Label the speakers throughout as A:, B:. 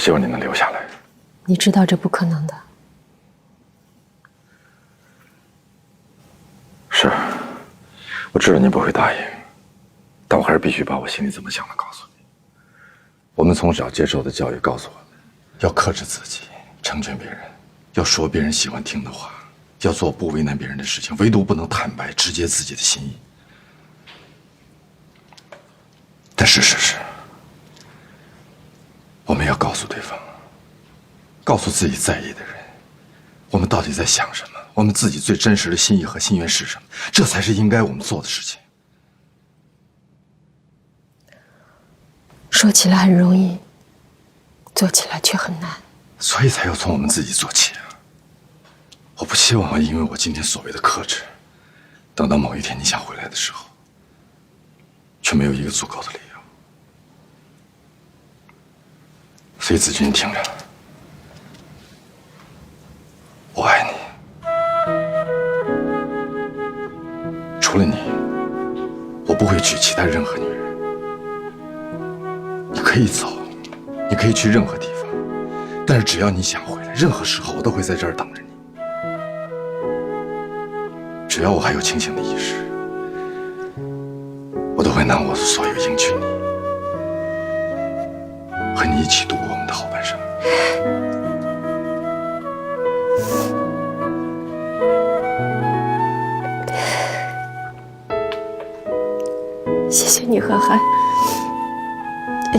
A: 希望你能留下来。
B: 你知道这不可能的。
A: 是，我知道你不会答应，但我还是必须把我心里怎么想的告诉你。我们从小接受的教育告诉我们，要克制自己，成全别人，要说别人喜欢听的话，要做不为难别人的事情，唯独不能坦白直接自己的心意。但事实是，我们要告诉对方，告诉自己在意的人，我们到底在想什么，我们自己最真实的心意和心愿是什么，这才是应该我们做的事情。
B: 说起来很容易，做起来却很难。
A: 所以才要从我们自己做起啊！我不希望因为我今天所谓的克制，等到某一天你想回来的时候，却没有一个足够的理由。所以子君，你听着，我爱你，除了你，我不会娶其他任何女人。你可以走，你可以去任何地方，但是只要你想回来，任何时候我都会在这儿等着你。只要我还有清醒的意识，我都会拿我的所有迎娶你，和你一起度过我们的后半生。
B: 谢谢你，何涵，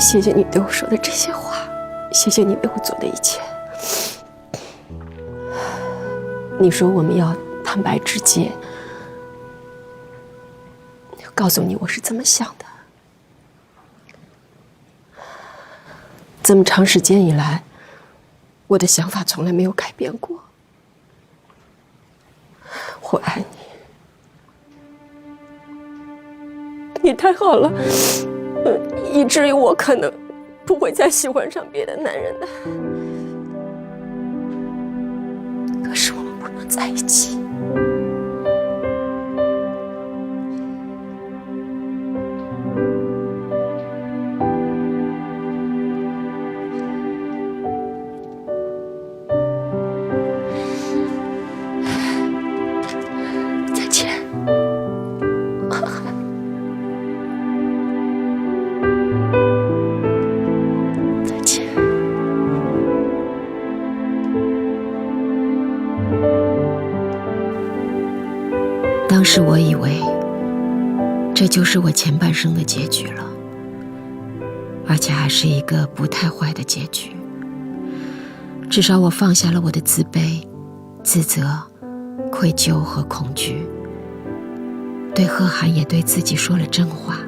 B: 谢谢你对我说的这些话，谢谢你为我做的一切。你说我们要坦白直接，告诉你我是怎么想的。这么长时间以来，我的想法从来没有改变过。我爱你。你太好了，以至于我可能不会再喜欢上别的男人的。可是我们不能在一起。再见。当时我以为，这就是我前半生的结局了，而且还是一个不太坏的结局。至少我放下了我的自卑、自责、愧疚和恐惧，对贺涵也对自己说了真话。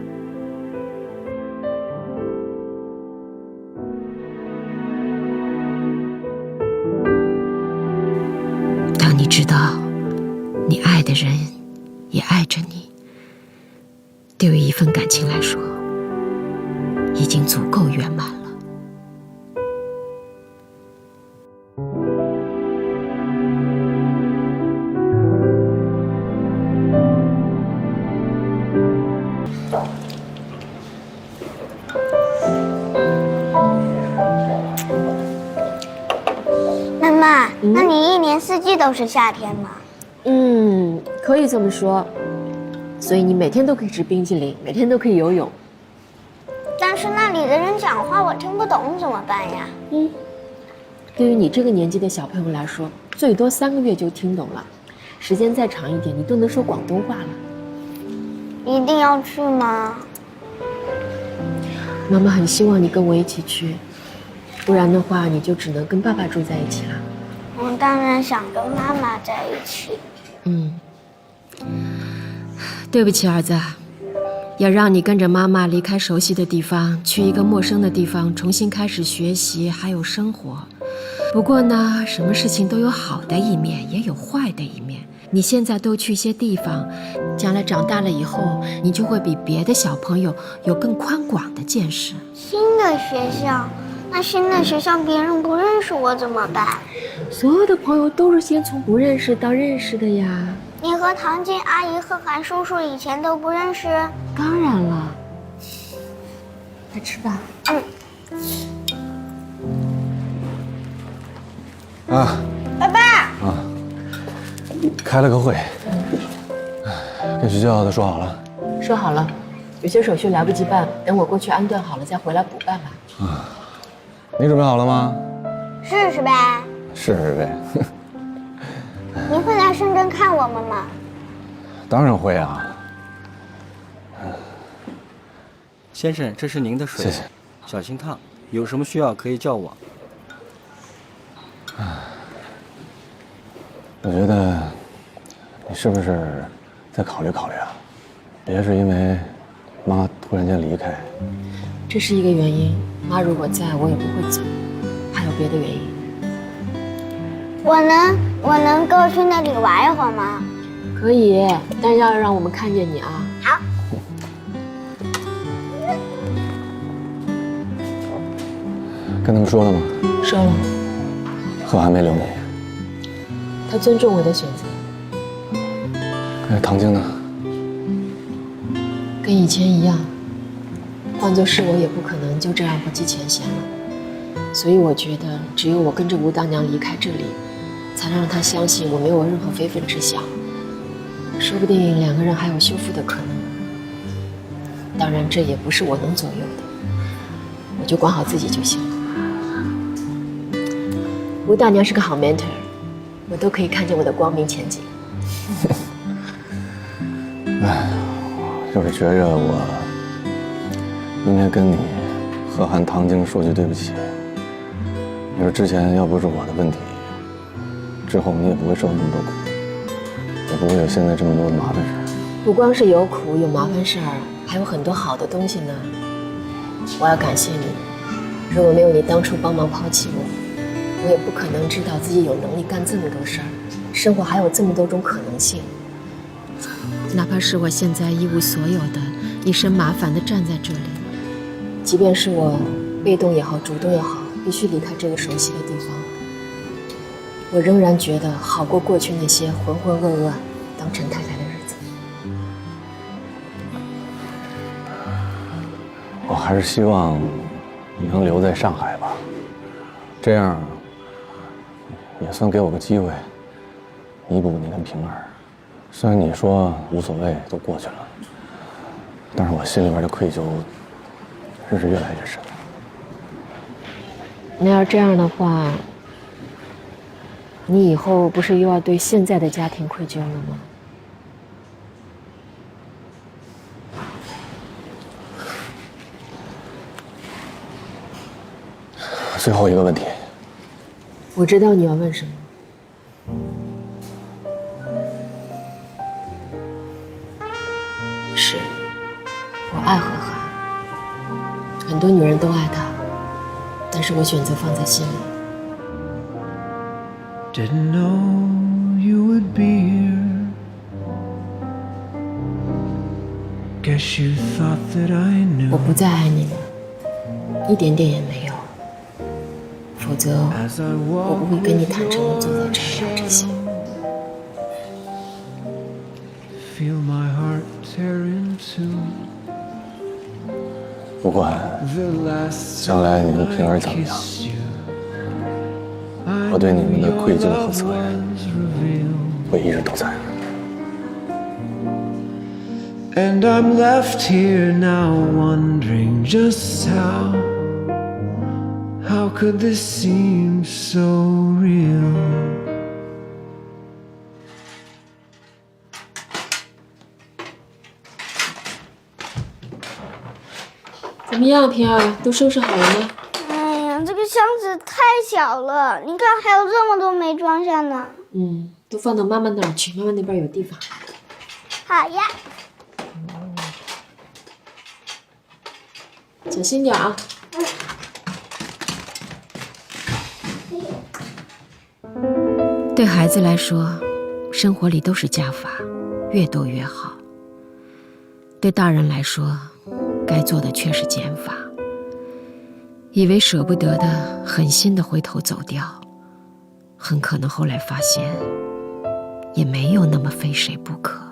B: 当你知道，你爱的人也爱着你，对于一份感情来说，已经足够圆满了。
C: 妈妈，那你一年四季都是夏天吗？
B: 可以这么说。所以你每天都可以吃冰淇淋，每天都可以游泳。
C: 但是那里的人讲话我听不懂，怎么办呀？
B: 对于你这个年纪的小朋友来说，最多3个月就听懂了，时间再长一点，你都能说广东话了。
C: 一定要去吗？
B: 妈妈很希望你跟我一起去，不然的话，你就只能跟爸爸住在一起了。
C: 我当然想跟妈妈在一起。
B: 对不起，儿子，要让你跟着妈妈离开熟悉的地方，去一个陌生的地方，重新开始学习，还有生活。不过呢，什么事情都有好的一面，也有坏的一面。你现在多去一些地方，将来长大了以后，你就会比别的小朋友有更宽广的见识。
C: 新的学校，那新的学校别人不认识我怎么办？
B: 所有的朋友都是先从不认识到认识的呀。
C: 你和唐静阿姨、贺涵叔叔以前都不认识？
B: 当然了。来吃吧。
A: 啊，
C: 爸爸。
A: 开了个会，跟学校都说好了。
B: 说好了，有些手续来不及办，等我过去安顿好了再回来补办吧。
A: 你准备好了吗？
C: 试试呗。
A: 试试呗。
C: 您会来深圳看我们吗？
A: 当然会啊。
D: 先生，这是您的水，
A: 谢谢。
D: 小心烫，有什么需要可以叫我。
A: 我觉得你是不是再考虑考虑啊？别是因为妈突然间离开。
B: 这是一个原因，妈如果在我也不会走。还有别的原因？
C: 我能够去那里玩一会儿吗？
B: 可以，但是要让我们看见你啊。
C: 好。
A: 跟他们说了吗？
B: 说了，
A: 贺涵没留你。
B: 他尊重我的选择。
A: 那唐晶呢？
B: 跟以前一样，换作是我也不可能就这样不计前嫌了。所以我觉得，只有我跟着吴大娘离开这里，才能让她相信我没有任何非分之想。说不定两个人还有修复的可能。当然，这也不是我能左右的，我就管好自己就行了。吴大娘是个好 mentor， 我都可以看见我的光明前景。
A: 哎，就是觉着我应该跟你贺涵、唐晶说句对不起。你说之前要不是我的问题，之后你也不会受那么多苦，也不会有现在这么多的麻烦事儿。
B: 不光是有苦有麻烦事儿，还有很多好的东西呢。我要感谢你，如果没有你当初帮忙抛弃我也不可能知道自己有能力干这么多事儿，生活还有这么多种可能性。哪怕是我现在一无所有的，一身麻烦的站在这里，即便是我被动也好，主动也好，必须离开这个熟悉的地方，我仍然觉得好过过去那些浑浑噩噩当陈太太的日子。
A: 我还是希望你能留在上海吧，这样也算给我个机会弥补你跟平儿。虽然你说无所谓，都过去了，但是我心里边的愧疚真是越来越深。
B: 那要这样的话，你以后不是又要对现在的家庭愧疚了吗？
A: 最后一个问题，
B: 我知道你要问什么。是，我爱何涵，很多女人都爱他，但是我选择放在心里。
E: Didn't know you would be here. Guess you thought that I
B: 我
E: knew.
B: 不再爱你了，一点点也没有。否则，
E: As I
B: 我不
E: walk
B: 会跟你
E: with
B: 坦诚地
E: your
B: 坐在这儿聊这些。
E: feel my heart tear into
A: 不管
E: the last
A: 将来你和
E: time
A: 平
E: I
A: 儿怎么样，
E: kissed you.
A: 我对你们的
E: I knew
A: 愧
E: your
A: 疚和
E: love
A: 责任
E: was revealed.
A: 会一直都在。
E: And I'm left here now wondering just how could this seem so real?
B: 怎么样，平儿，都收拾好了吗？
C: 哎呀，这个箱子太小了，你看还有这么多没装下呢。
B: 都放到妈妈那儿去，妈妈那边有地方。
C: 好呀。
B: 小心点啊！对孩子来说，生活里都是加法，越多越好。对大人来说，该做的却是减法。以为舍不得的，狠心的回头走掉，很可能后来发现，也没有那么非谁不可。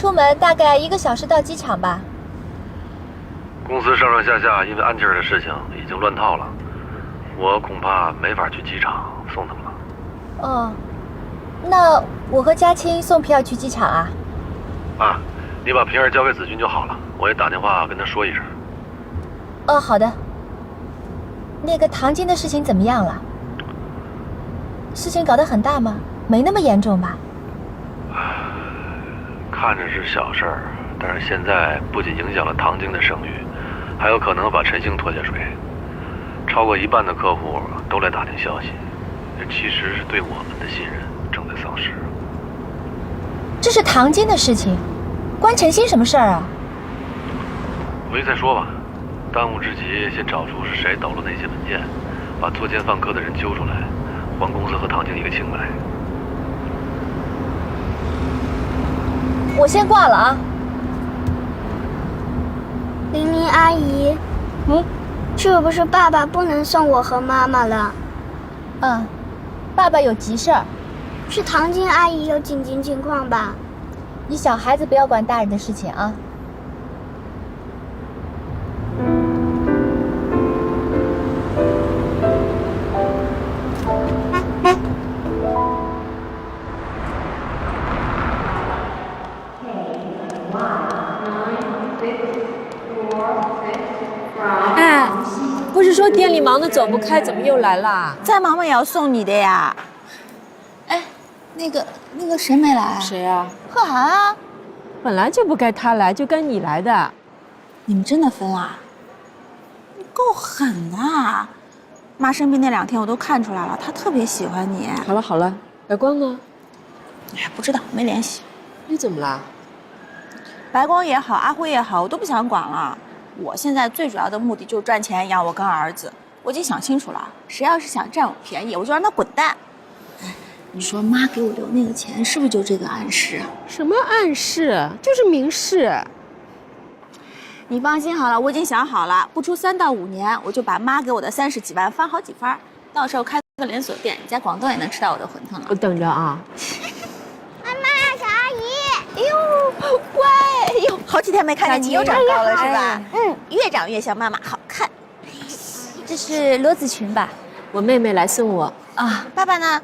F: 出门大概1个小时到机场吧。
G: 公司上上下下因为安琪儿的事情已经乱套了，我恐怕没法去机场送他们了。
F: 哦，那我和嘉青送皮尔去机场啊？
G: 啊，你把平儿交给子君就好了，我也打电话跟他说一声。
F: 哦，好的。那个唐晶的事情怎么样了？事情搞得很大吗？没那么严重吧？
G: 看着是小事儿，但是现在不仅影响了唐晶的声誉，还有可能把陈星拖下水。超过1半的客户都来打听消息，这其实是对我们的信任正在丧失。
F: 这是唐晶的事情，关陈星什么事儿啊？
G: 回去再说吧，当务之急先找出是谁抖了那些文件，把作奸犯科的人揪出来，还公司和唐晶一个清白。
F: 我先挂了啊。
C: 玲玲阿姨，是不是爸爸不能送我和妈妈了？
F: 嗯，爸爸有急事儿。
C: 是唐晶阿姨有紧急情况吧？
F: 你小孩子不要管大人的事情啊。
B: 哎，不是说店里忙得走不开，怎么又来啦？
H: 再忙忙也要送你的呀。哎，那个谁没来？
B: 谁啊？
H: 贺涵啊。
B: 本来就不该他来，就该你来的。
H: 你们真的分了？你够狠的啊！妈生病那2天我都看出来了，她特别喜欢你。
B: 好了好了，白光呢？
H: 哎，不知道，没联系。
B: 你怎么了？
H: 白光也好，阿辉也好，我都不想管了。我现在最主要的目的就是赚钱养我跟儿子。我已经想清楚了，谁要是想占我便宜，我就让他滚蛋。哎，你说妈给我留那个钱，是不是就这个暗示啊？
B: 什么暗示？就是明示。
H: 你放心好了，我已经想好了，不出3到5年，我就把妈给我的30几万翻好几番，到时候开个连锁店，你在广东也能吃到我的馄饨了。
B: 我等着啊。
C: 妈妈，小阿姨。
H: 哎呦，喂，哎呦，好几天没看见你又长高了是吧？越长越像妈妈，好看。
F: 这是罗子群吧？
B: 我妹妹来送我
H: 啊。爸爸呢？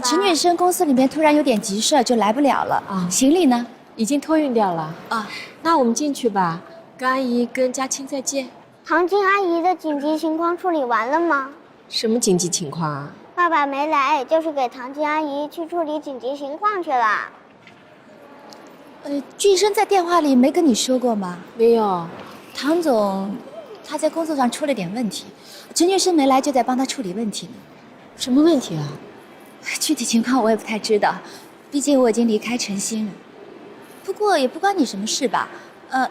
F: 陈女士公司里面突然有点急事，就来不了了。啊，行李呢？
B: 已经托运掉了。
F: 啊，
B: 那我们进去吧。跟阿姨跟嘉青再见。
C: 唐晶阿姨的紧急情况处理完了吗？
B: 什么紧急情况啊？
C: 爸爸没来，就是给唐晶阿姨去处理紧急情况去了。
F: 巨生在电话里没跟你说过吗？
B: 没有。
F: 唐总他在工作上出了点问题，陈女士没来，就在帮他处理问题呢。
B: 什么问题啊？
F: 具体情况我也不太知道，毕竟我已经离开陈星了。不过也不关你什么事吧？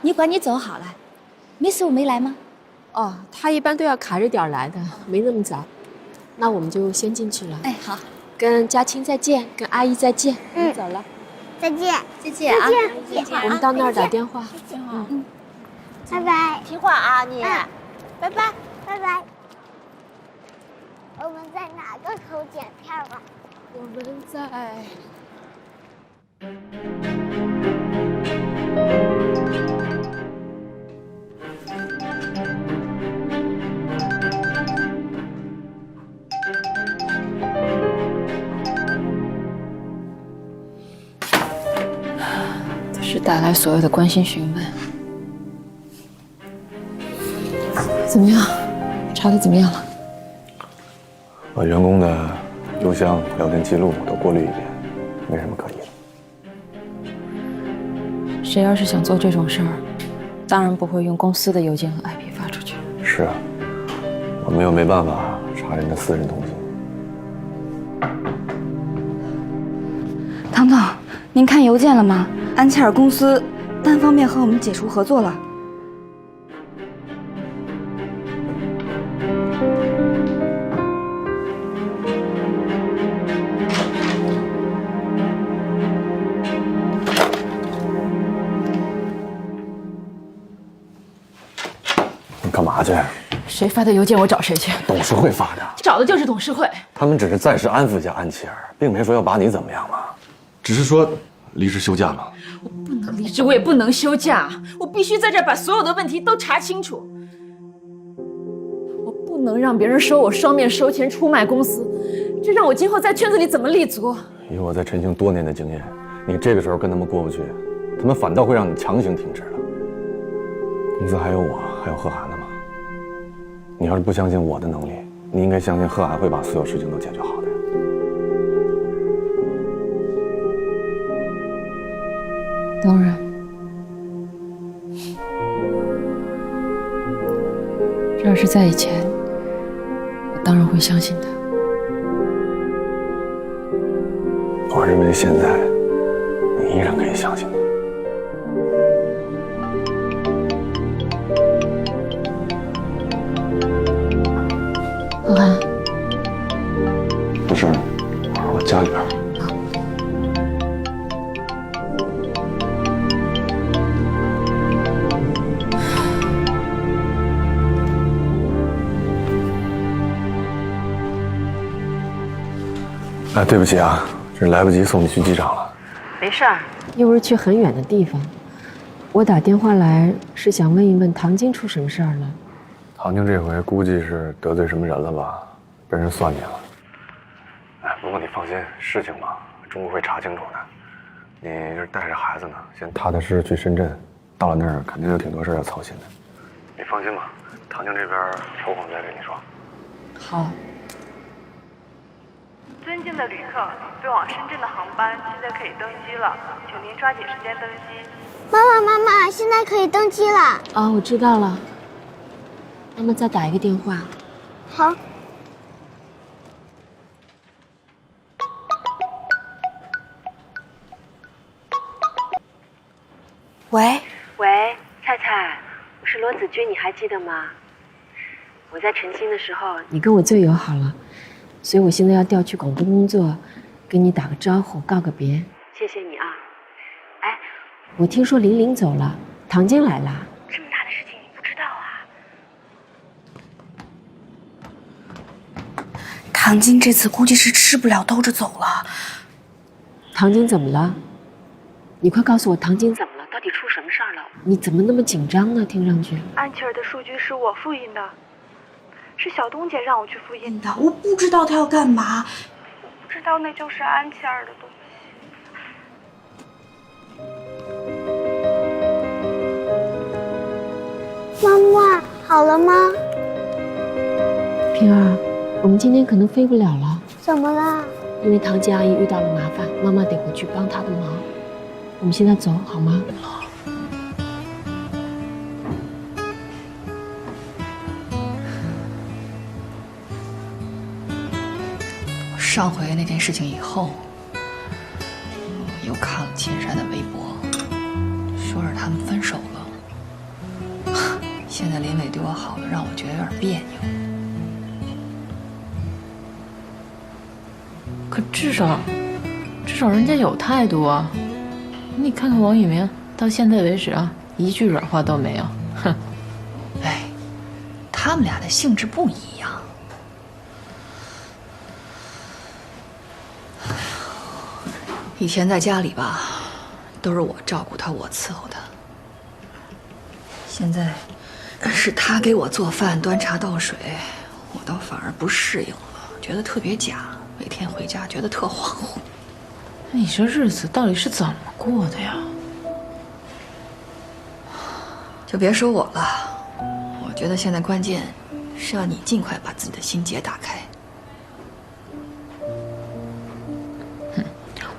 F: 你管你走好了。Miss 我没来吗？
B: 哦，他一般都要卡着点来的，没那么早。那我们就先进去了。
F: 哎，好。
B: 跟嘉青再见，跟阿姨再见。走了。
C: 再见，
F: 再见啊！
C: 再见，
B: 我们到那儿打电话。
C: 拜拜，
H: 听话啊你。拜拜，
C: 拜拜。我们在哪个口检票啊？
B: 我们在。
I: 是带来所有的关心询问。怎么样？查的怎么样了？
A: 把员工的邮箱、聊天记录都过滤一遍，没什么可疑的。
I: 谁要是想做这种事儿，当然不会用公司的邮件和 IP 发出去。
A: 是啊，我们又没办法查人的私人通信。
J: 唐总，您看邮件了吗？安切尔公司单方面和我们解除合作了。
A: 你干嘛去？
I: 谁发的邮件我找谁去？
A: 董事会发的。
I: 找的就是董事会。
A: 他们只是暂时安抚一下安琪儿，并没说要把你怎么样嘛。只是说，离职休假了。
I: 我不能离职，我也不能休假，我必须在这儿把所有的问题都查清楚。我不能让别人说我双面收钱出卖公司，这让我今后在圈子里怎么立足？
A: 以我在陈星多年的经验，你这个时候跟他们过不去，他们反倒会让你强行停职了。公司还有我，还有贺涵呢嘛。你要是不相信我的能力，你应该相信贺涵会把所有事情都解决好的。
I: 当然，这要是在以前，我当然会相信他。
A: 我认为现在，你依然可以相信他。
I: 贺涵，
A: 不是，我家里边。哎，对不起啊，这来不及送你去机场了。
B: 没事儿，又不是去很远的地方。我打电话来是想问一问唐晶出什么事儿了。
A: 唐晶这回估计是得罪什么人了吧，被人算计了。哎，不过你放心，事情嘛，中国会查清楚的。你这带着孩子呢，先踏踏实实去深圳，到了那儿肯定有挺多事要操心的。你放心吧，唐晶这边抽空再跟你说。
B: 好。
K: 尊敬的旅客，飞往深圳的航班现在可以登机了，请您抓紧时间登机。
C: 妈妈，现在可以登机了。
B: 啊，我知道了。妈妈再打一个电话。
C: 好。
J: 喂，
B: 菜菜，我是罗子君，你还记得吗？我在陈星的时候，你跟我最友好了，所以我现在要调去广东工作，跟你打个招呼，告个别。谢谢你啊。哎，我听说玲玲走了，唐晶来了。这么大的事情你不知道
J: 啊？唐晶这次估计是吃不了兜着走了。
B: 唐晶怎么了？你快告诉我唐晶怎么了？到底出什么事儿了？你怎么那么紧张呢？听上去。
K: 安琪儿的数据是我复印的，是小东姐让我去复印的。
J: 我不知道她要干嘛。
K: 我不知道那就是安琪儿的东
C: 西。妈妈，好了吗？
B: 平儿，我们今天可能飞不了了。
C: 怎么了？
B: 因为唐晶阿姨遇到了麻烦，妈妈得回去帮她的忙。我们现在走好吗？
L: 上回那件事情以后，我又看了千山的微博，说是他们分手了。现在林伟对我好的让我觉得有点别扭。
I: 可至少人家有态度啊！你看看王宇明，到现在为止啊，一句软话都没有。哼！
L: 哎，他们俩的性质不一样。以前在家里吧，都是我照顾他，我伺候他。现在是他给我做饭、端茶倒水，我倒反而不适应了，觉得特别假。每天回家觉得特恍惚。
I: 你这日子到底是怎么过的呀？
L: 就别说我了，我觉得现在关键是要你尽快把自己的心结打开。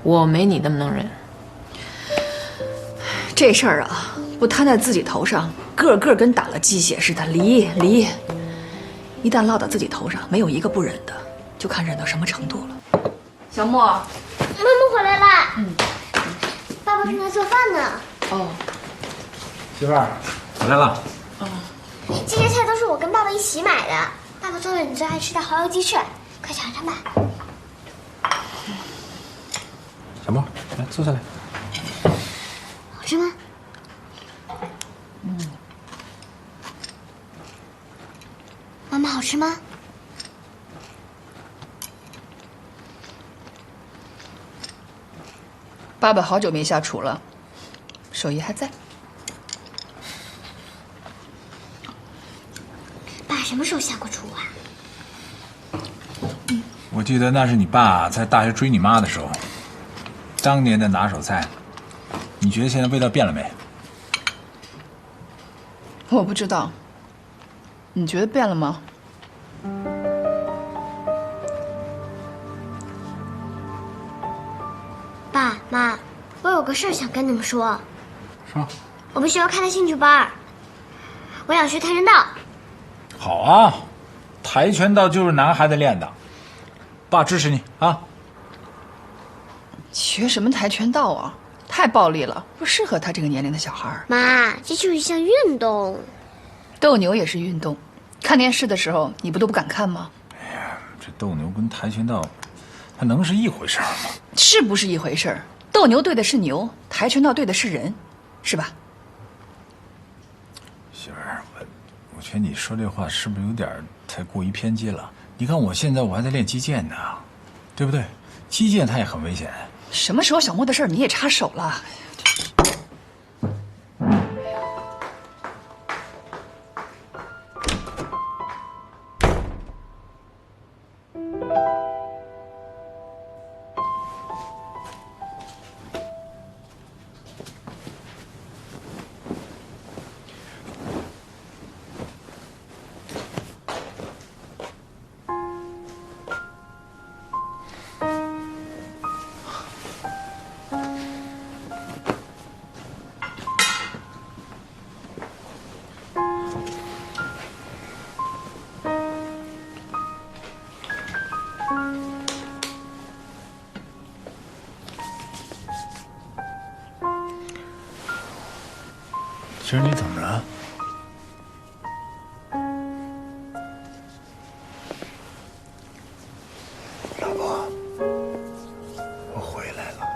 I: 我没你那么能忍。
L: 这事儿啊，不摊在自己头上，个个跟打了鸡血似的，离。一旦落到自己头上，没有一个不忍的，就看忍到什么程度了。
I: 小莫，妈
C: 妈回来啦。爸爸正在做饭呢。
I: 哦，
M: 媳妇儿，回来了。
C: 哦，这些菜都是我跟爸爸一起买的。爸爸做了你最爱吃的蚝油鸡翅，快尝尝吧。
M: 小莫，来坐下来。
C: 好吃吗？妈妈好吃吗？
L: 爸爸好久没下厨了，手艺还在。
C: 爸什么时候下过厨啊？
M: 我记得那是你爸在大学追你妈的时候，当年的拿手菜。你觉得现在味道变了没？
L: 我不知道，你觉得变了吗？
C: 爸妈，我有个事儿想跟你们说。
M: 说。
C: 我们学校开了兴趣班，我想学跆拳道。
M: 好啊，跆拳道就是男孩子练的，爸支持你啊。
L: 学什么跆拳道啊？太暴力了，不适合他这个年龄的小孩。
C: 妈，这就是一项运动。
L: 斗牛也是运动，看电视的时候你不都不敢看吗？
M: 哎呀，这斗牛跟跆拳道，它能是一回事吗？
L: 是不是一回事？斗牛对的是牛，跆拳道对的是人，是吧？
M: 媳妇儿，我觉得你说这话是不是有点太过于偏激了？你看我现在我还在练击剑呢，对不对？击剑它也很危险。
L: 什么时候小莫的事儿你也插手了？
M: 今儿你怎么了？老婆，我回来了。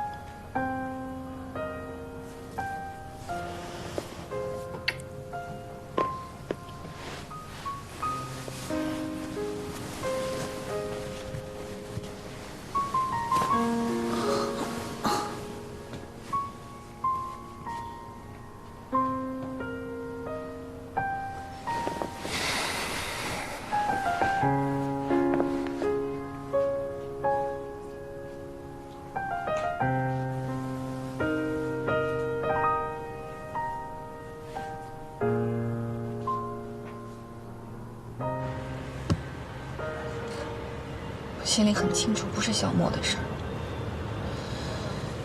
L: 心里很清楚，不是小莫的事儿。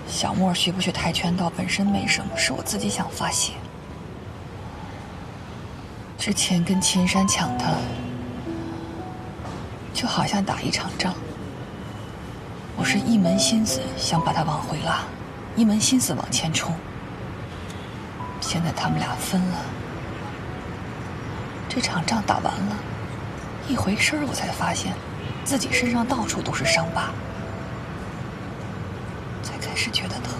L: 小莫学不学跆拳道本身没什么，是我自己想发泄。之前跟秦山抢他，就好像打一场仗。我是一门心思想把他往回拉，一门心思往前冲。现在他们俩分了，这场仗打完了，一回身我才发现自己身上到处都是伤疤，才开始觉得疼。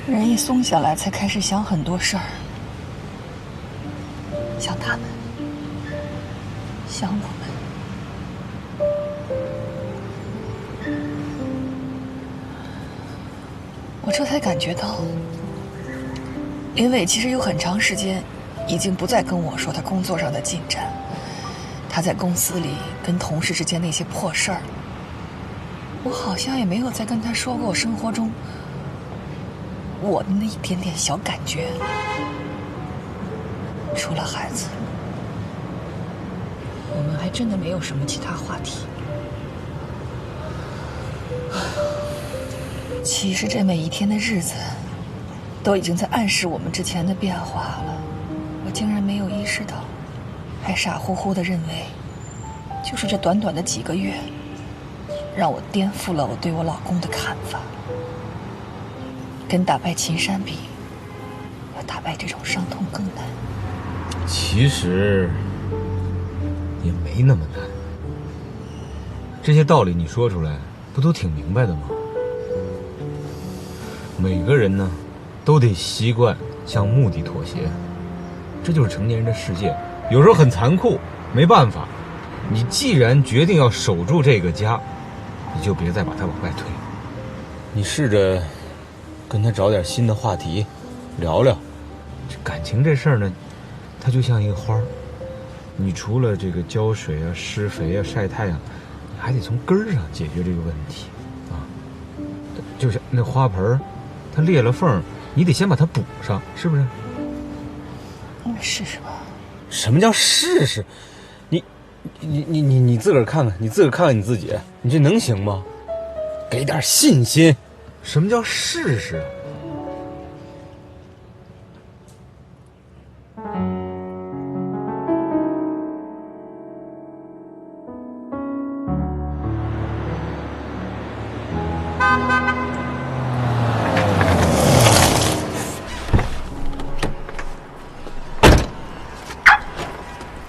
L: 人一松下来，才开始想很多事儿，想他们，想我们。我这才感觉到，林伟其实有很长时间已经不再跟我说他工作上的进展，他在公司里跟同事之间那些破事儿，我好像也没有再跟他说过我生活中我的那一点点小感觉。除了孩子，我们还真的没有什么其他话题。其实这每一天的日子，都已经在暗示我们之前的变化了。我竟然没有意识到，还傻乎乎的认为，就是这短短的几个月，让我颠覆了我对我老公的看法。跟打败秦山比，要打败这种伤痛更难。
N: 其实也没那么难，这些道理你说出来，不都挺明白的吗？每个人呢，都得习惯向目的妥协，这就是成年人的世界，有时候很残酷，没办法。你既然决定要守住这个家，你就别再把它往外推。你试着跟他找点新的话题，聊聊。这感情这事儿呢，它就像一个花儿，你除了这个浇水啊、施肥啊、晒太阳，你还得从根儿上解决这个问题啊。就像那花盆，它裂了缝，你得先把它补上，是不是？
L: 试试吧。
N: 什么叫试试？你自个儿看看，你自个儿看看你自己，你这能行吗？给点信心。什么叫试试？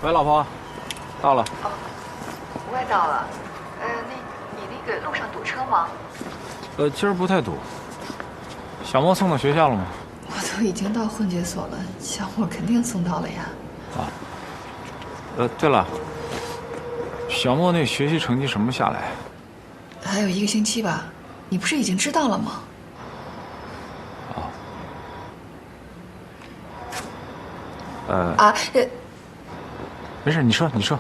M: 喂，老婆，到了。
L: 哦，我也到了。你那个路上堵车吗？
M: 今儿不太堵。小莫送到学校了吗？
L: 我都已经到混血所了，小莫肯定送到了呀。
M: 对了，小莫那学习成绩什么下来？
L: 还有1个星期吧，你不是已经知道了吗？
M: 没事，你说。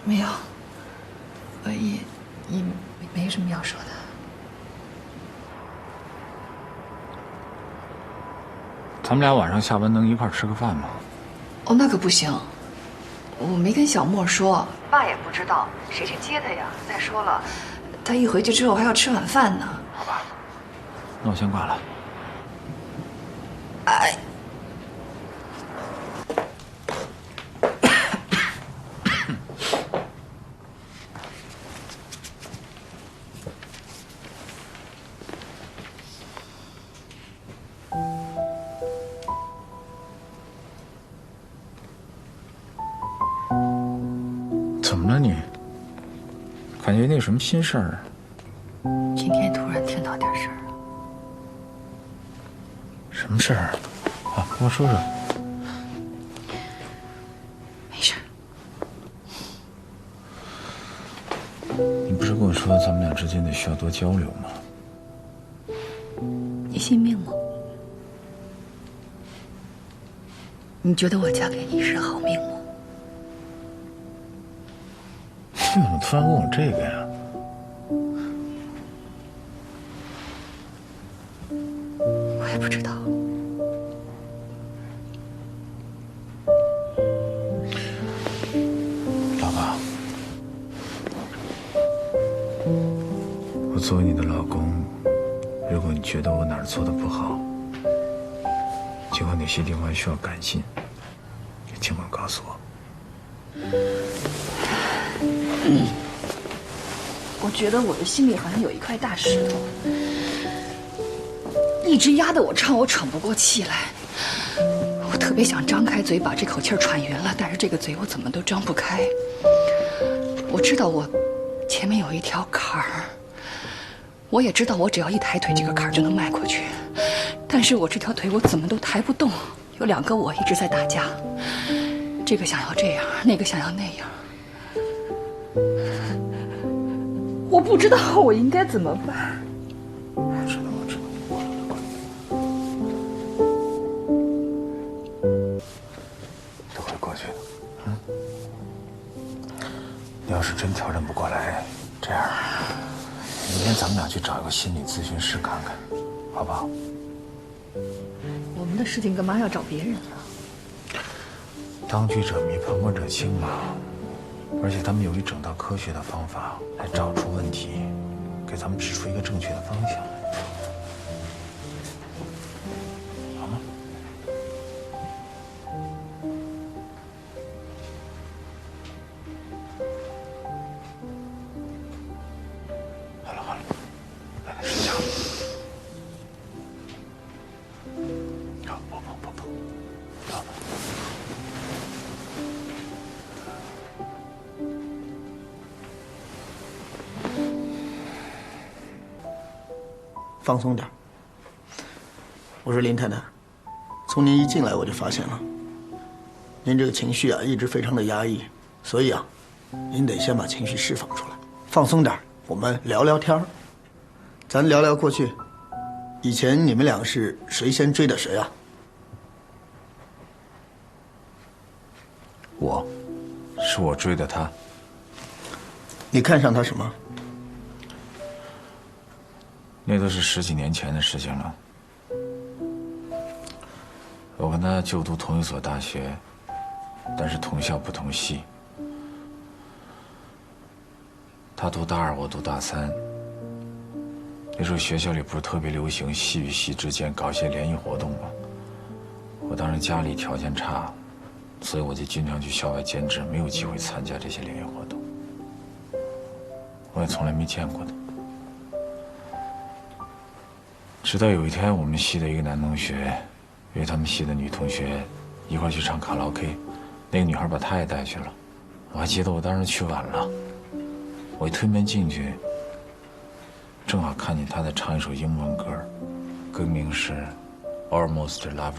L: 没有，也没什么要说的。
M: 咱们俩晚上下班能一块吃个饭吗？
L: 哦，那可不行，我没跟小莫说，爸也不知道，谁去接他呀？再说了，他一回去之后还要吃晚饭呢。
M: 好吧，那我先挂了。
L: 哎。
M: 怎么了你？感觉你有什么心事儿啊？
L: 今天突然听到点事儿。
M: 什么事儿啊？跟我说说。
L: 没事儿。
M: 你不是跟我说咱们俩之间得需要多交流吗？
L: 你信命吗？你觉得我嫁给你是好命吗？
M: 你怎么突然问我这个呀？
L: 我也不知道。
M: 老婆，我作为你的老公，如果你觉得我哪儿做的不好，今后哪些地方需要改进，你尽管告诉我。
L: 我觉得我的心里好像有一块大石头，一直压得我喘不过气来。我特别想张开嘴把这口气喘匀了，但是这个嘴我怎么都张不开。我知道我前面有一条坎儿，我也知道我只要一抬腿，这个坎儿就能迈过去。但是我这条腿我怎么都抬不动，有2个我一直在打架，这个想要这样，那个想要那样。我不知道我应该怎么办。
M: 我知道。都会过去的。你要是真调整不过来，这样，明天咱们俩去找一个心理咨询师看看，好不好？
L: 我们的事情干嘛要找别人啊？
M: 当局者迷，旁观者清嘛。而且他们有一整套科学的方法来找出问题，给咱们指出一个正确的方向，好吗？好了，来睡觉。好，不。好。
O: 放松点。我是林太太，从您一进来我就发现了，您这个情绪啊一直非常的压抑，所以啊，您得先把情绪释放出来，放松点，我们聊聊天儿。咱聊聊过去，以前你们俩是谁先追的谁啊？
M: 是我追的他。
O: 你看上他什么？
M: 那都是10几年前的事情了。我跟他就读同一所大学，但是同校不同系。他读大2，我读大3。那时候学校里不是特别流行系与系之间搞一些联谊活动吗？我当时家里条件差，所以我就经常去校外兼职，没有机会参加这些联谊活动。我也从来没见过他。直到有一天，我们系的一个男同学约他们系的女同学一块去唱卡拉 OK， 那个女孩把他也带去了。我还记得我当时去晚了，我一推门进去，正好看见他在唱一首英文歌，歌名是《Almost Lover》。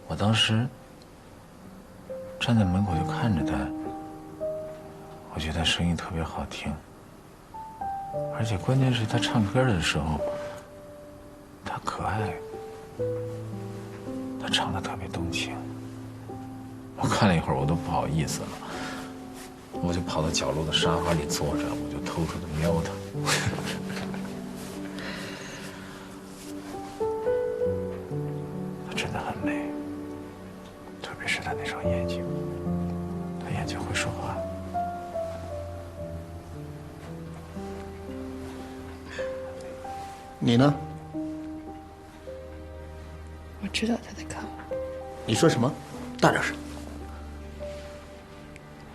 M: 我当时站在门口就看着他，我觉得他声音特别好听，而且关键是他唱歌的时候，他可爱，他唱得特别动情。我看了一会儿，我都不好意思了，我就跑到角落的沙发里坐着，我就偷偷的瞄他。她真的很美，特别是她那双眼睛，她眼睛会说话。
O: 你呢？
L: 我知道他在看我。
O: 你说什么？大点声。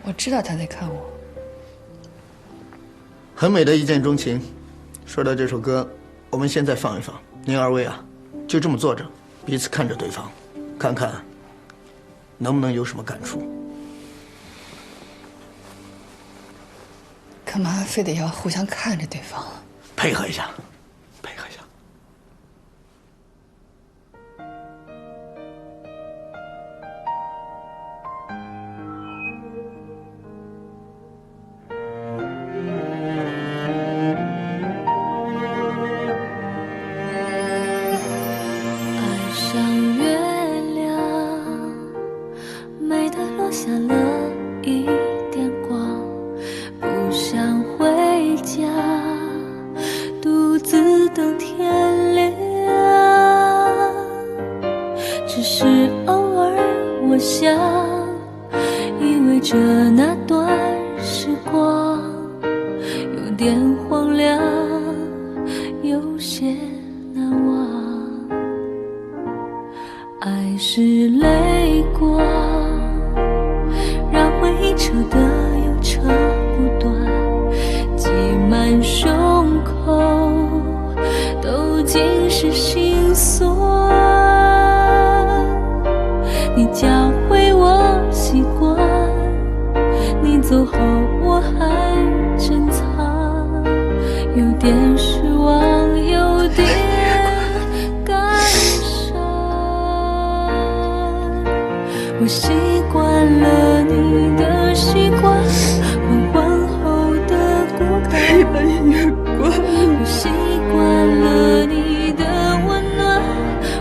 L: 我知道他在看我。
O: 很美的一见钟情。说到这首歌，我们现在放一放。您二位啊，就这么坐着，彼此看着对方，看看能不能有什么感触。
L: 干嘛非得要互相看着对方？
O: 配合一下，配合一下。
P: 爱上月亮，美得落下了一点光，不想回家，独自等天亮。只是偶尔我想，依偎着那段时光，有点荒凉，有些难忘。爱是泪光，让回忆扯得又扯不断，挤满胸口，都尽是心酸。你教会我习惯，你走后我还珍藏，有点失望，有点感伤。我习惯了你的习惯，狂欢后的孤单。我习惯了你的温暖，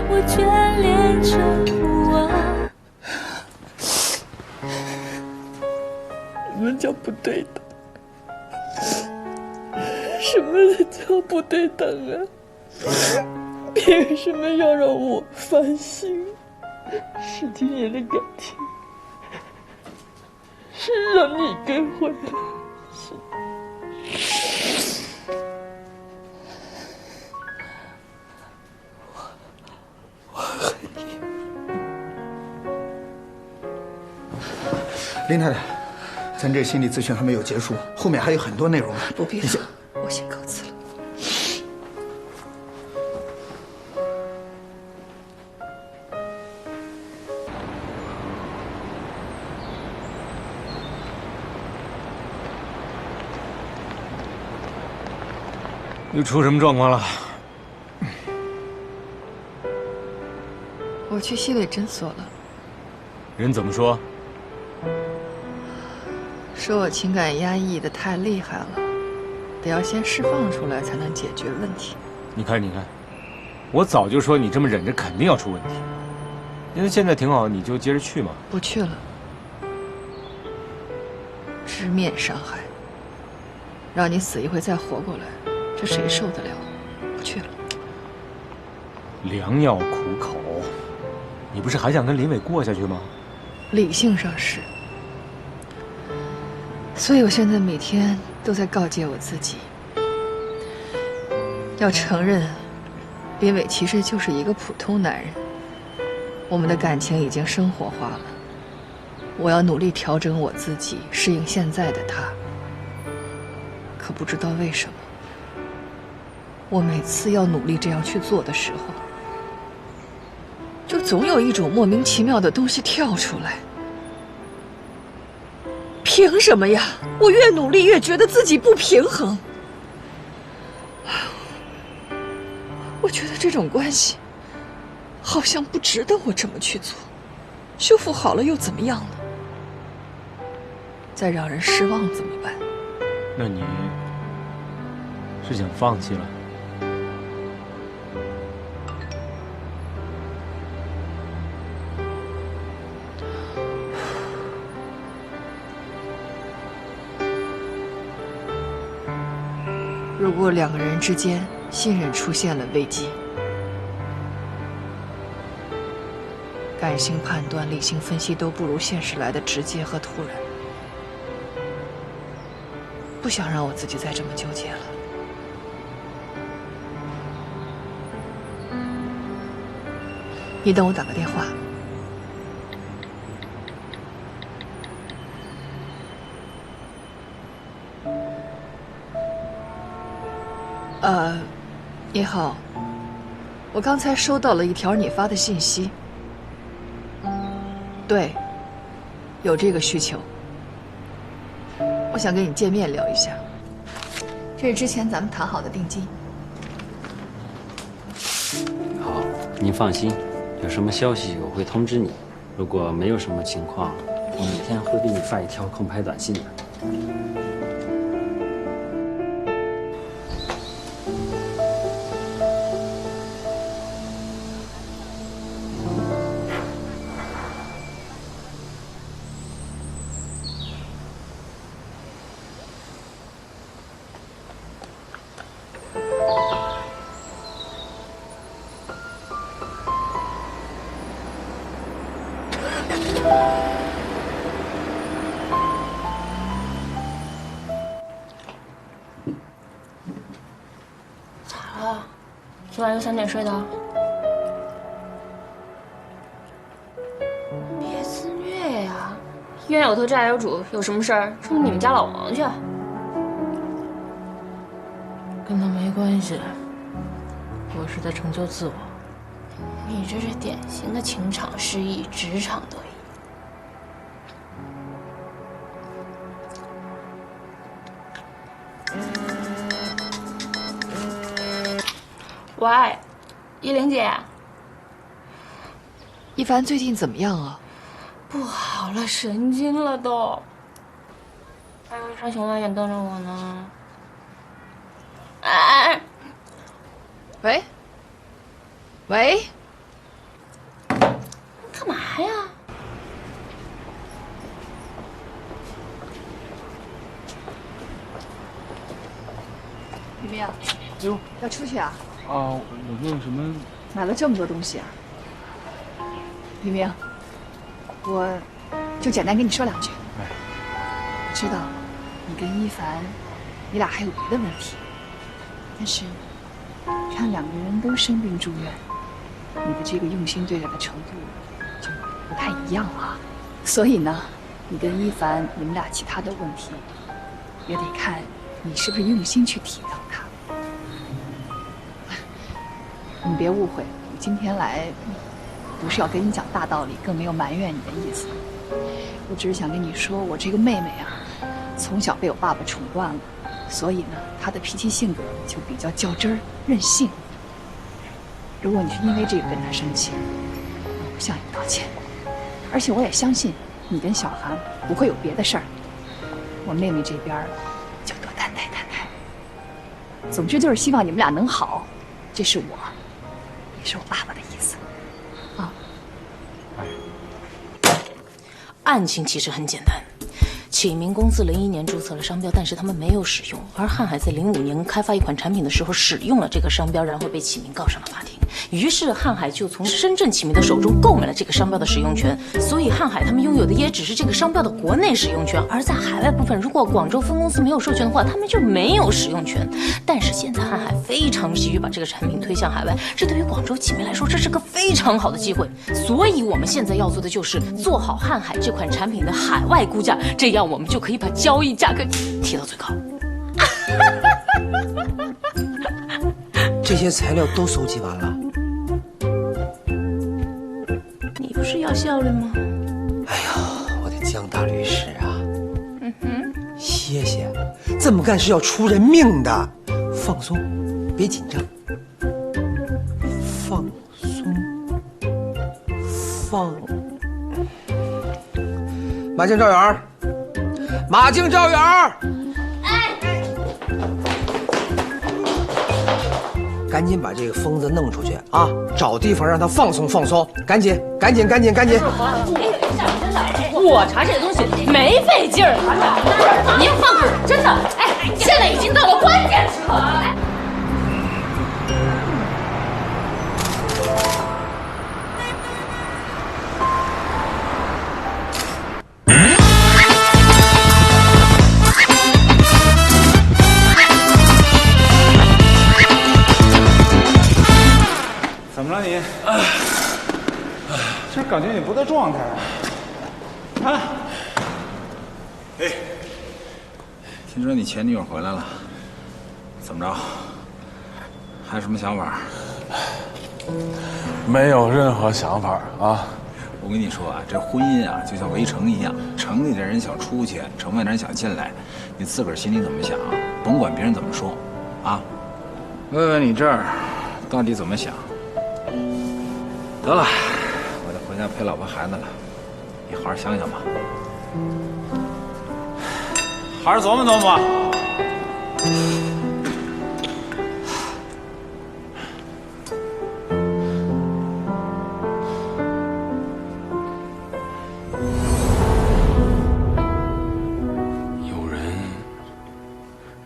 P: 我眷恋着不安。
Q: 什么叫不对等？什么叫不对等啊？凭什么要让我烦心？10几年的感情，是让你给毁了。我恨你。
O: 林太太，咱这心理咨询还没有结束，后面还有很多内容呢。
L: 不必了
O: 先，
L: 我先告辞了。
N: 又出什么状况了？
L: 我去心理诊所了，
N: 人怎么说？
L: 说我情感压抑的太厉害了，得要先释放出来才能解决问题。
N: 你看，你看，我早就说你这么忍着肯定要出问题。因为现在挺好，你就接着去嘛。
L: 不去了，直面伤害，让你死一回再活过来，这谁受得了？不去了。
N: 良药苦口，你不是还想跟林伟过下去吗？
L: 理性上是，所以我现在每天都在告诫我自己，要承认，林伟其实就是一个普通男人。我们的感情已经生活化了，我要努力调整我自己，适应现在的他。可不知道为什么，我每次要努力这样去做的时候，就总有一种莫名其妙的东西跳出来。凭什么呀？我越努力越觉得自己不平衡。我觉得这种关系好像不值得我这么去做，修复好了又怎么样呢？再让人失望怎么办？
N: 那你是想放弃了？
L: 如果两个人之间信任出现了危机，感性判断、理性分析都不如现实来的直接和突然。不想让我自己再这么纠结了。你等我打个电话。你好，我刚才收到了一条你发的信息。对，有这个需求。我想跟你见面聊一下。这是之前咱们谈好的定金。
R: 好，您放心，有什么消息我会通知你。如果没有什么情况，我每天会给你发一条空拍短信的。
I: 昨晚又3点睡的？别自虐呀！冤有头债有主，有什么事儿冲你们家老王去。
S: 跟他没关系，我是在成就自我。
I: 你这是典型的情场失意，职场得意。喂，依玲姐，
L: 一凡最近怎么样啊？
I: 不好了，神经了都。还有一场雄安眼瞪着我呢。哎，
L: 喂，喂，
I: 干嘛呀？
L: 雨明，
N: 哟，
L: 要出去啊？
N: 啊，有没有什么？
L: 买了这么多东西啊？雨明，我就简单跟你说2句。
N: 哎，
L: 我知道你跟一凡，你俩还有别的问题，但是看2个人都生病住院，你的这个用心对待的程度就不太一样啊。所以呢，你跟一凡，你们俩其他的问题，也得看你是不是用心去体谅他。你别误会，我今天来不是要跟你讲大道理，更没有埋怨你的意思。我只是想跟你说，我这个妹妹啊，从小被我爸爸宠惯了，所以呢，她的脾气性格就比较较真儿、任性。如果你是因为这个跟她生气，
T: 向你道歉。而且我也相信你跟小韩不会有别的事儿，我妹妹这边就多担待担待。总之就是希望你们俩能好，这是我，也是我爸爸的意思。啊。
S: 案情其实很简单。启明公司01年注册了商标，但是他们没有使用，而瀚海在05年开发一款产品的时候使用了这个商标，然后被启明告上了法庭。于是瀚海就从深圳启明的手中购买了这个商标的使用权，所以瀚海他们拥有的也只是这个商标的国内使用权，而在海外部分，如果广州分公司没有授权的话，他们就没有使用权。但是现在瀚海非常急于把这个产品推向海外，这对于广州启明来说，这是个非常好的机会。所以我们现在要做的就是做好瀚海这款产品的海外估价，这样我们就可以把交易价格提到最高。
U: 这些材料都收集完了。
S: 你不是要效率吗？
U: 哎呀，我的江大律师啊！谢谢，这么干是要出人命的。放松，别紧张，放松，放。马静赵远，马静赵远。赶紧把这个疯子弄出去啊！找地方让他放松放松，赶紧！
I: 我查这个东西没费劲儿，您放肆，真的！哎，现在已经到了关键时刻了。
V: 怎么了你？这感觉你不在状态啊！
M: 哎，听说你前女友回来了，怎么着？还有什么想法？
W: 没有任何想法啊！
M: 我跟你说啊，这婚姻啊，就像围城一样，城里的人想出去，城外的人想进来，你自个儿心里怎么想，甭管别人怎么说，啊？问问你这儿到底怎么想？得了，我得回家陪老婆孩子了，你好好想想吧。
V: 好好琢磨琢磨。
W: 有人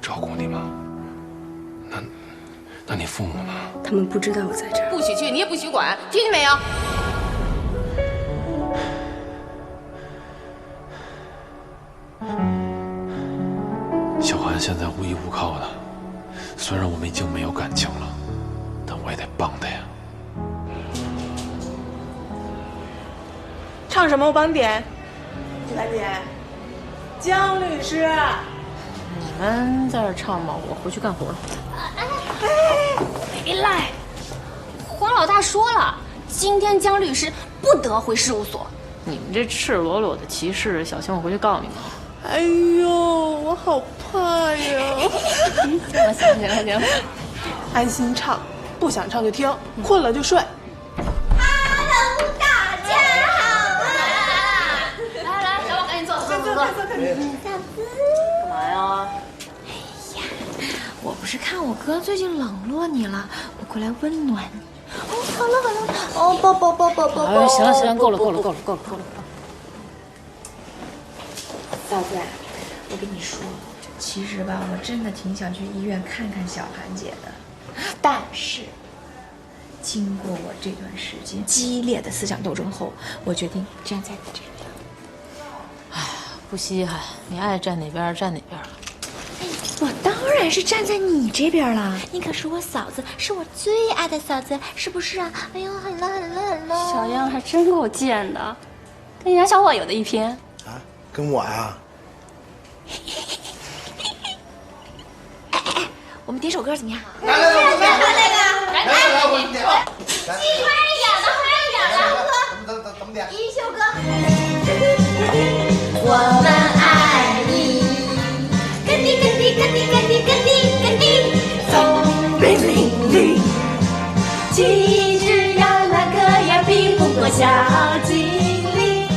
W: 照顾你吗？那你父母呢？
J: 他们不知道我在这儿。
I: 不许去，你也不许管，听见没有？
W: 小韩现在无依无靠的，虽然我们已经没有感情了，但我也得帮他呀。
K: 唱什么？我帮你点。来点。江律师。
I: 你们在这唱吧，我回去干活了。
F: 别赖！黄老大说了，今天江律师不得回事务所。
I: 你们这赤裸裸的歧视，小心我回去告你们。
K: 哎呦，我好怕呀！
I: 行了，
K: 安心唱，不想唱就听，困了就睡。
C: Hello， 大家好啊！
F: 来，小宝赶紧坐。
I: 干嘛呀？
F: 我不是看我哥最近冷落你了，我过来温暖你。哦，好了，哦，抱。
I: 行了，够了。
J: 嫂子，我跟你说，其实吧，我真的挺想去医院看看小韩姐的，但是经过我这段时间激烈的思想斗争后，我决定站在你这边。
I: 哎，不稀罕，你爱站哪边站哪边。
J: 我当然是站在你这边了，
F: 你可是我嫂子，是我最爱的嫂子，是不是啊？哎呦，很了。
J: 小样还真够贱的，跟杨小伙有的一拼。
O: 啊，跟我呀？
F: 我们点首歌怎么样？
C: 来，我点。
F: 快点的，
O: 怎么点？
C: 一休哥。
F: 我们爱你，咯滴，松林里，旗帜呀那个呀比不过
P: 小精灵。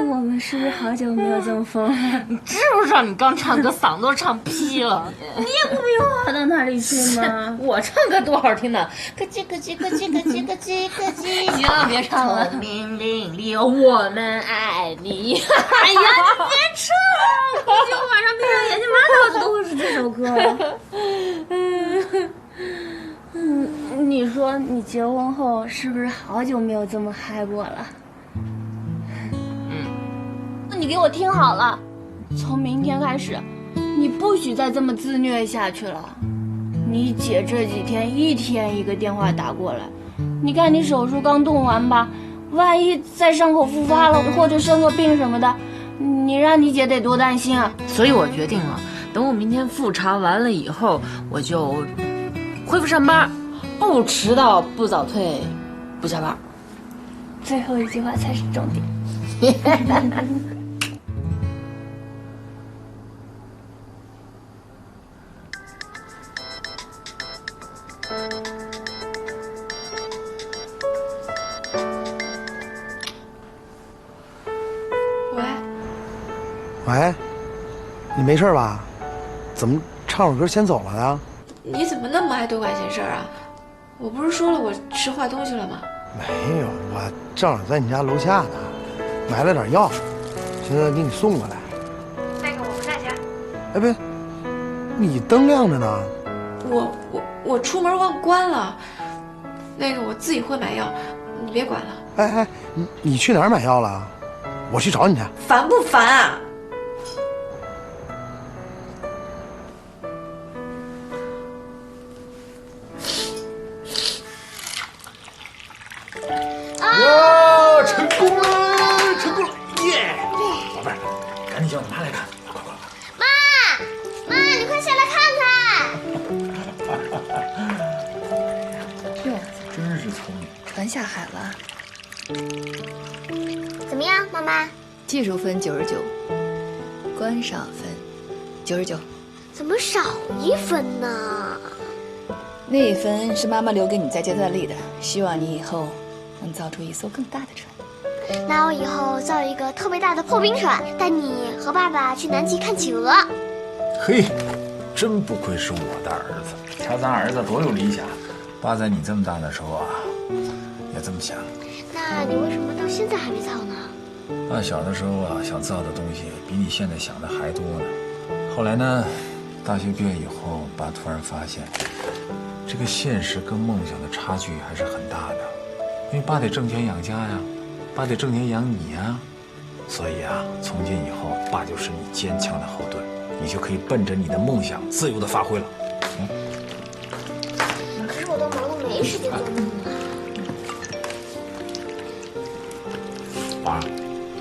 J: 我们是不是好久没有这么疯了？
S: 你知不知道你刚唱歌嗓子都唱劈了？
J: 你也不比我好到哪里去吗？
S: 我唱歌多好听呢，咯叽咯叽咯叽咯叽咯叽咯叽。
J: 行了，别唱了。
S: 命令里有我们爱你。
J: 哎呀，你别唱了！我今晚上闭上眼睛，满脑子都会是这首歌。你说你结婚后是不是好久没有这么嗨过了？那你给我听好了，从明天开始，你不许再这么自虐下去了。你姐这几天一天一个电话打过来，你看你手术刚动完吧，万一再伤口复发了，或者生个病什么的，你让你姐得多担心啊！
S: 所以我决定了，等我明天复查完了以后，我就恢复上班，不迟到，不早退，不加班。
J: 最后一句话才是重点。
O: 喂，你没事吧？怎么唱会歌先走了呢？
D: 你怎么那么爱多管闲事啊？我不是说了我吃坏东西了吗？
O: 没有，我正好在你家楼下呢，买了点药，现在给你送过来。
D: 那个我不在家。
O: 哎，不，你灯亮着呢。
D: 我出门忘关了，那个我自己会买药，你别管了。
O: 哎，你去哪儿买药了？我去找你去。
D: 烦不烦啊？
A: 哇，成功了，成功了，耶！宝贝儿，赶紧叫你妈来看，快！
C: 妈，你快下来看
L: 哟，
A: 真是聪明，
L: 传下海了。
C: 怎么样，妈妈？
L: 技术分99，观赏分99。
C: 怎么少1分呢？
L: 那1分是妈妈留给你再接再厉的，希望你以后能造出一艘更大的船。
C: 那我以后造一个特别大的破冰船，带你和爸爸去南极看企鹅。
M: 嘿，真不愧是我的儿子，瞧咱儿子多有理想，爸在你这么大的时候啊，也这么想。
C: 那你为什么到现在还没造呢？
M: 爸小的时候啊，想造的东西比你现在想的还多呢。后来呢，大学毕业以后，爸突然发现，这个现实跟梦想的差距还是很大的，因为爸得挣钱养家呀。爸得挣钱养你呀。所以啊，从今以后，爸就是你坚强的后盾，你就可以奔着你的梦想自由的发挥了。
C: 可是我都忙得没时间做梦了。
M: 娃儿，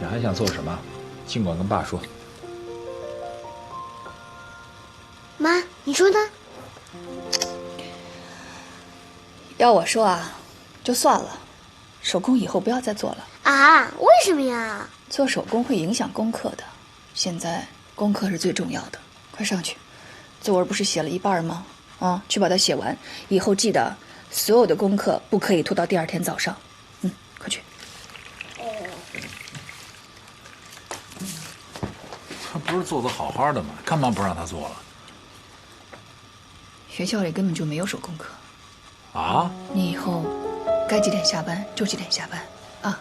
M: 你还想做什么？尽管跟爸说。
C: 妈，你说呢？
T: 要我说啊，就算了，手工以后不要再做了。
C: 啊？为什么呀？
T: 做手工会影响功课的，现在功课是最重要的。快上去，作文不是写了一半吗？啊，去把它写完。以后记得所有的功课不可以拖到第二天早上。快去。
M: 他不是做得好好的吗？干嘛不让他做了？
T: 学校里根本就没有手工课。
M: 啊？
T: 你以后该几点下班就几点下班啊。